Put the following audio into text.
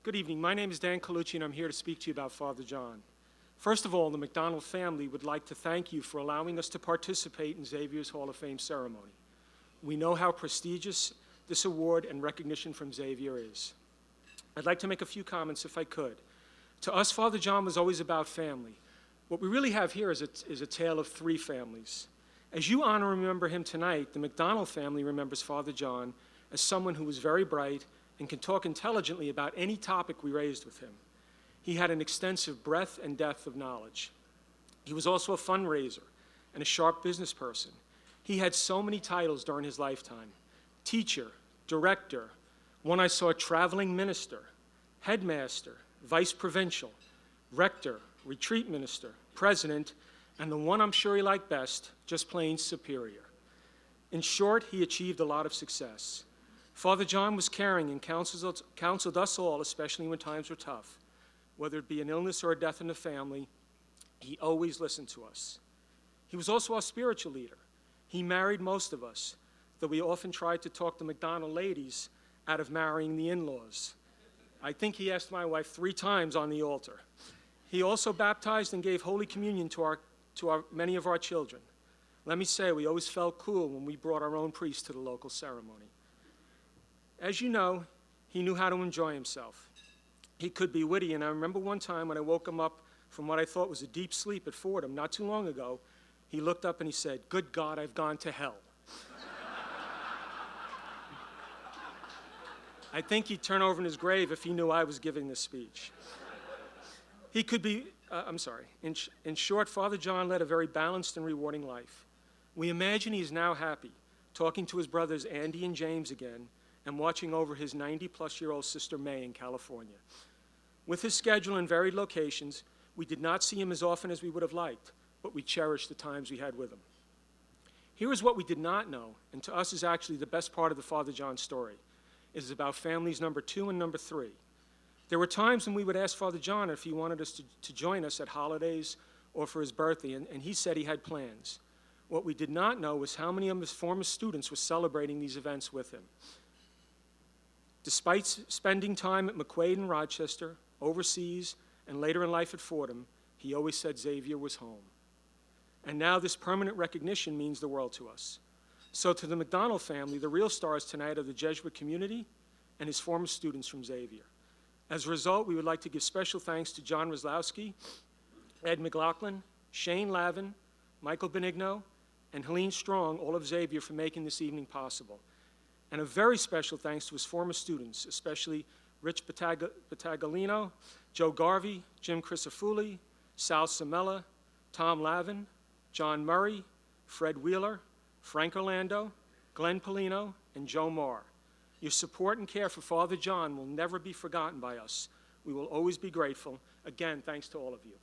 Good evening. My name is Dan Colucci, and I'm here to speak to you about Father John. First of all, the McDonald family would like to thank you for allowing us to participate in Xavier's Hall of Fame ceremony. We know how prestigious this award and recognition from Xavier is. I'd like to make a few comments if I could. To us, Father John was always about family. What we really have here is a tale of three families. As you honor and remember him tonight, the McDonald family remembers Father John as someone who was very bright and can talk intelligently about any topic we raised with him. He had an extensive breadth and depth of knowledge. He was also a fundraiser and a sharp business person. He had so many titles during his lifetime: teacher, director, one I saw, traveling minister, headmaster, vice provincial, rector, retreat minister, president, and the one I'm sure he liked best, just plain superior. In short, he achieved a lot of success. Father John was caring and counseled us all, especially when times were tough. Whether it be an illness or a death in the family, he always listened to us. He was also our spiritual leader. He married most of us, though we often tried to talk the McDonald ladies out of marrying the in-laws. I think he asked my wife 3 times on the altar. He also baptized and gave Holy Communion to many of our children. Let me say, we always felt cool when we brought our own priest to the local ceremony. As you know, he knew how to enjoy himself. He could be witty, and I remember one time when I woke him up from what I thought was a deep sleep at Fordham not too long ago, he looked up and he said, "Good God, I've gone to hell." I think he'd turn over in his grave if he knew I was giving this speech. He could be, in short, Father John led a very balanced and rewarding life. We imagine he is now happy, talking to his brothers Andy and James again, and watching over his 90-plus-year-old sister May in California. With his schedule and varied locations, we did not see him as often as we would have liked, but we cherished the times we had with him. Here is what we did not know, and to us is actually the best part of the Father John story. It is about families number 2 and number 3. There were times when we would ask Father John if he wanted us to join us at holidays or for his birthday, and he said he had plans. What we did not know was how many of his former students were celebrating these events with him. Despite spending time at McQuaid and Rochester, overseas, and later in life at Fordham, he always said Xavier was home. And now this permanent recognition means the world to us. So to the McDonald family, the real stars tonight are the Jesuit community and his former students from Xavier. As a result, we would like to give special thanks to John Roslowski, Ed McLaughlin, Shane Lavin, Michael Benigno, and Helene Strong, all of Xavier, for making this evening possible. And a very special thanks to his former students, especially Rich Battaglino, Joe Garvey, Jim Crisafulli, Sal Samella, Tom Lavin, John Murray, Fred Wheeler, Frank Orlando, Glenn Polino, and Joe Marr. Your support and care for Father John will never be forgotten by us. We will always be grateful. Again, thanks to all of you.